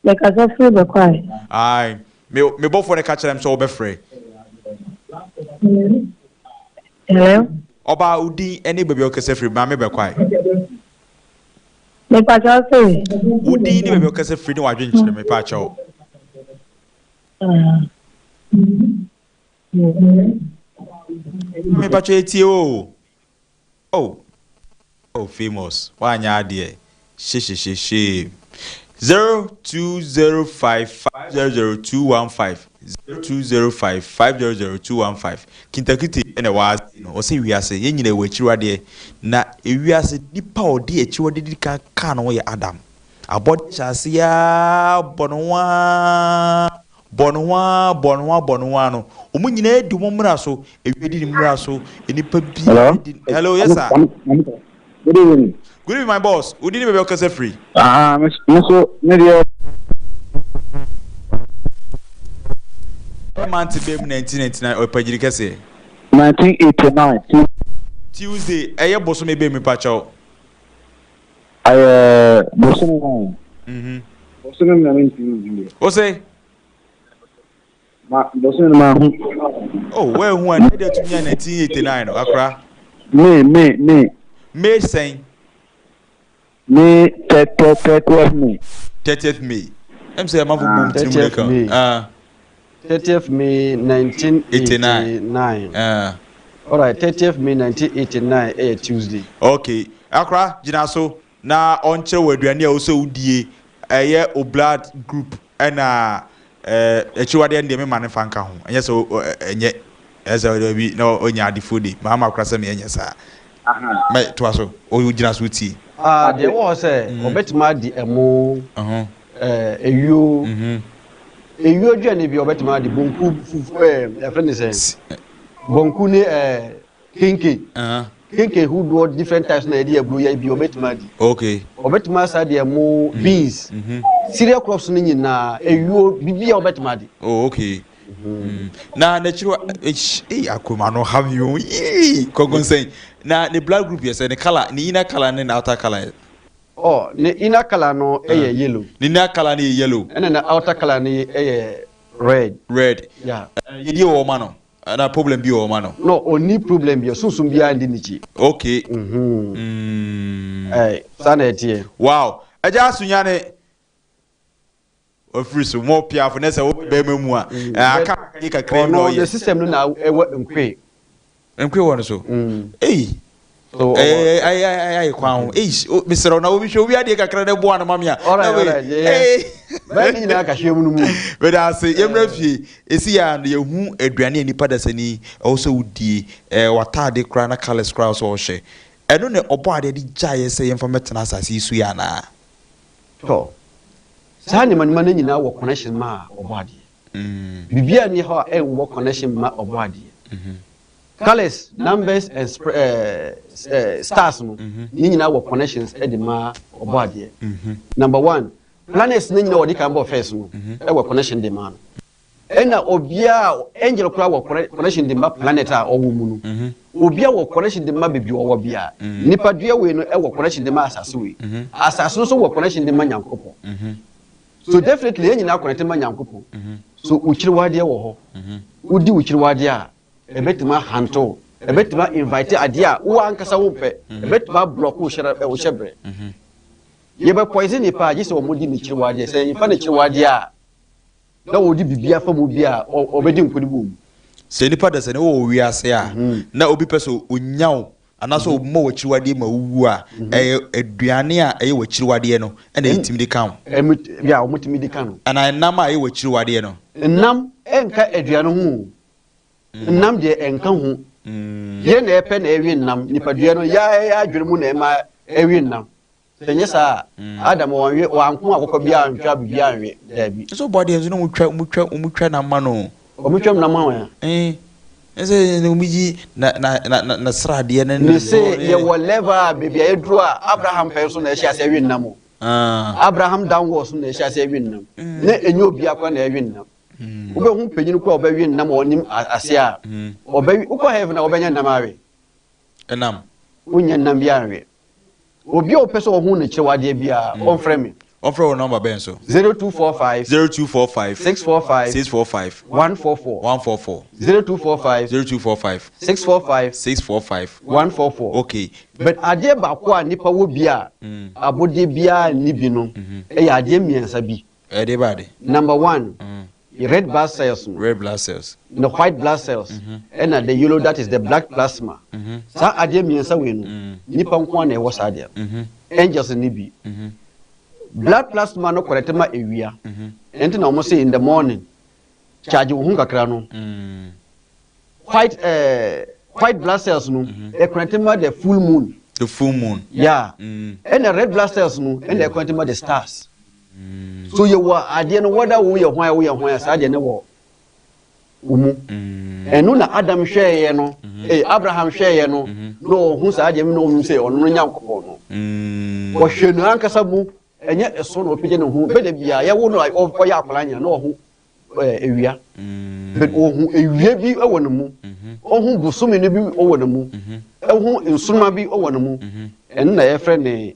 like as a free be quiet aye me both for the catch them so be free hello oba udi any baby o kase free mama be quiet me pa cho say udi ni baby o kase free ni wa dwen chire me pa cho me pa cho eti oh famous wanya de she 0205500215 0205500215 kintakiti ene wa no o se wiase ye nyina wachiwade na ewiase dipa odi achiwade dika ka no ye Adam abod chase ya bonwa no omu nyina edi mo mra so ewiedi ni mra so enipa bi hello yes sir Good evening. Good evening, my boss. Who did you be okay free? So maybe month 1999 or pajiri kase 1989 Tuesday eye boso me be me pacho boso na 19 o say ma boso na ma oh where who and dey to me 1989 no akra May saying May 30th May. I'm saying I'm from 30th May 1989. All right, 30th May 1989, Tuesday. Okay. Akra, Jinaso, na onche weduane also udie eye Oblad group na echiwade ende me manefanka ho. Enye so enye eza bi no onya adifodi. Mama akra se me enye sa. Me to so o Jinaso ti. There was obetima di emo eyo dwane bi obetima di bonku friend say bonku ni kinki who do different types na dey blue ya bi obetima di okay obetima sa di emo beans cereal crops ni nyina eyo bibia obetima di oh okay na chiro akoma no have you kogonsen na the blood group yes the color ni inner color and outer color oh the inner color no yellow the inner color ni yellow and then the outer color ni red yeah yedi o ma no na problem bi o ma no no only problem bi sunsun bi andi nichi okay sana etie wow aja asunyane ofri so mo pia for nese wo be mamu aka ka claim no the system no na nkwe won so so ay kwao misero na obi hwe obi ade kakra na bo an mamia bani na ka hwem no mu but as yemra fie esi ya no yehu aduane anipa dasani also udie watade kra na colors kra so hwe eno ne obo ade di jaye se yemfa metena asase isu ya na to sani man nyina wo connection ma obo ade bibia ni ha wo connection ma obo ade colors numbers and stars no ni nyina wo connections e di ma obo ade number 1 planets ni nyina wo di kan bo first no e wo connection di ma no ena obia angel kura wo connection di ma planet a owo mu no obia wo connection di ma bebi wo bia nipa dua we no e wo connection di ma asase we asase so wo connection di ma nyankopon so definitely nyina connect ma nyankopon so ukiriwade wo ho udi ukiriwade a ebetima hanto ebetima invite adia wo ankasa wo pe ebetima block wo shebre ye be poison ni pa gise wo modi ni kiriwade se infa ni kiriwade a na wo di bibia fa mu bia obedi nkodi bom se nipa da se ne wo wiase a na obi peso onyaw anaso omo wo kiriwade ma wuwu a aduane a eye wo kiriwade no na etimi de kan bia wo mutimi de kan ana nam a eye wo kiriwade no nam enka aduane ho nam de enka ho ye na epe na ewi nam nipadua no ya adwene mu na ema ewi nam Senyesa Adam wan ko akoko bia ntwa bia nwe da bi so body enzo no mutwa na mano omutwam na ma ese no miji na srade na ne se ye whatever baby edru a Abraham pɛ so na ehia se wi nnam Abraham downward so na ehia se wi nnam na enyo obi akwa na wi nnam ube hu panyin ko oba wi nnam onim ase a oba wi uko heaven na obanya nnam awe enam unya nnam bia awe obi o pɛ so hu ne kyerewade bia on frame offer our number ben so 0245 645 144 0245 645 144 okay but ade ba ko a nipa wo bia abode bia ni bi no e ya ade miensa bi ade ba de number 1 red blood cells the white blood cells and the yellow that is the black plasma sa ade miensa we no nipa nko na e wo sa ade angels ni bi blood plasma no correct ma ewia enti na omo say in the morning charge wo hu kakra no white blood cells no e correct ma the full moon yeah and the red blood cells no and the correct ma the stars so you wa ade no whether wo ye hwan sa ade ne wo umu enu na Adam hweye no Abraham hweye no no hu sa ade me no hu say ono nyankopon no wo hwe no ankasa mu enye eso no opije ne hu be de bia ye wo no oya akwalanya no ho ewia be ohu ewia bi ewo ne mu ohu busumi ne bi owo ne mu ohu nsuma bi owo ne mu en na ye friend ne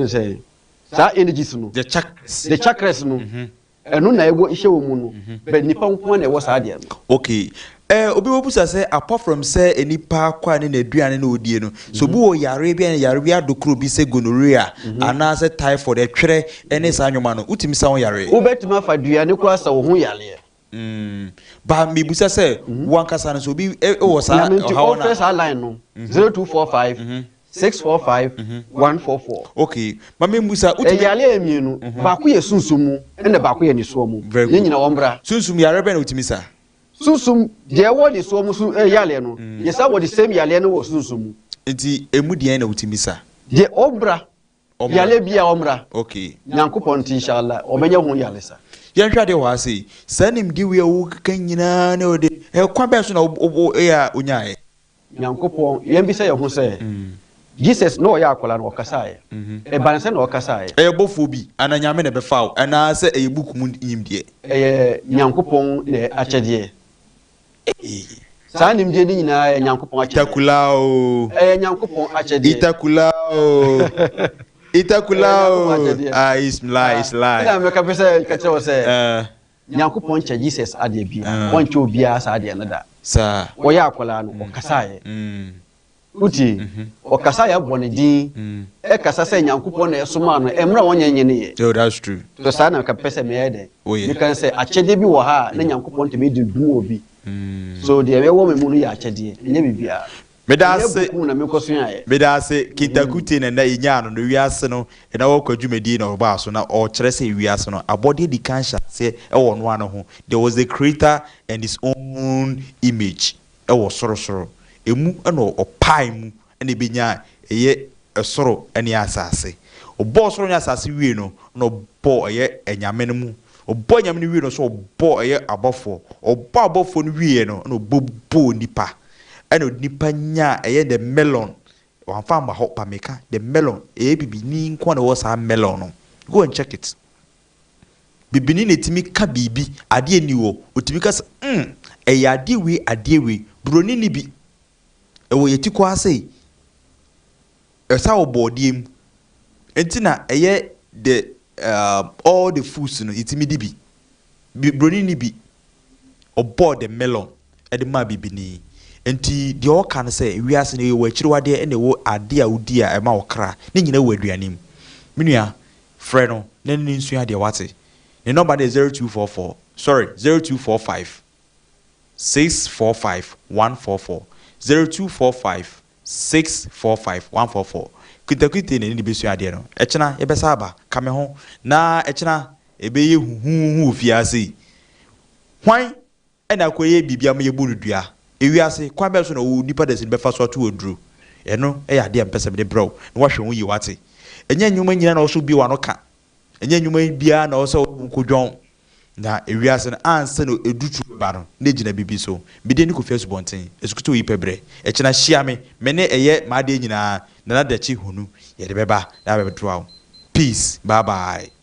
say sa energies no the chakras no enu na ego ihye wo mu no be nipa nko na ewo sa de no okay obi wo busa say apart from say enipa kwa ne na aduane na odie no so bu wo yare bi adokro bi say gonorrhea ana say typhoid etwere ene sa anwoma no utimi sa won yare wo betima fa duane ko asa wo hu yare ba mi busa say wankasa no so bi wo sa ha wona first line no 0245 645 144 okay ma me busa utimi yare emienu ba ko ye sunsumu ene ba ko ye ni so mu ye nyina wombra sunsum yare be na utimi sa sunsum de wo ni so mu su yale no yesa wo the same yale no wo sunsum enti emu de na utimisa de obra yale bia omra okay nyankopon ti inshallah obenya hu yale sa yan hwade wa sei sanim de we wo kan nyina na ode kwa be so na ya onyae nyankopon yen bi se ye hu se Jesus no ya akola no okasaye e banse no okasaye e bofo bi ananyame ne be fawo ana se e bukum nyimde nyankopon ne achede sa nimde ni nyina nyankopon achede takulao nyankopon achede itakulao is lie na me ka pese ka che wo se nyankopon che Jesus ade bia won che obia sa ade na da sa wo ya akola no okasaye uti okasa ya bone din e kasa se nyankopon na esoma no emra wonyenye ye that's true so sa na ka pese me yede you can say achede bi wo ha na nyankopon te me di dum obi so de we wo me mu no ya achede enye bibia medase kitakute na inya no wiase no na wo kwadwumadi na oba so na o kire se wiase no abode di kansha se e wo no ano ho there was a creator and his own image e wo sorosoro emu na opai mu na benya eye esoro ene asase obo soro nya asase wie no na obo eye enyame no mu obo nyame no wie no so obo eye abofo obo abofo no wie no na obo nipa eno nipa nya eye the melon wan fa ma ho pameka the melon bibini nko na wo sa melon no go and check it bibini netimi ka bibi ade ni wo otimi ka ade we broni ni bi ewo yeti ko ase esa obodiem entina eye the all the foods no itimi di bi broni ni bi obo the melon e de ma bibini enti de o kan say wiase ne wo akirwade ene wo ade a udi a e ma okra ne nyina wo aduanim menua frɛ no ne nsu ade wate the number is 0245 645 144 0245 645 144 kitakwite ne ni besu ade no ekena yebesa aba kame ho na ekena ebeye huhu fiase hwan ena akoye bibia me yebu dua ewiase kwa be so na wo nipa desi be fa so to oduru eno e ya de empese me de bro na wa hwe wo yi wate enye nnwuma nyina na also bi wa no ka enye nnwuma bia na also kodwon na ewiase na anse no edutu ba no na gina bibi so bide ni ko face bonten eskuto yi pebre e kina hia me ne eye ma de nyina na dachi hunu ye de beba na bebetwa peace bye bye.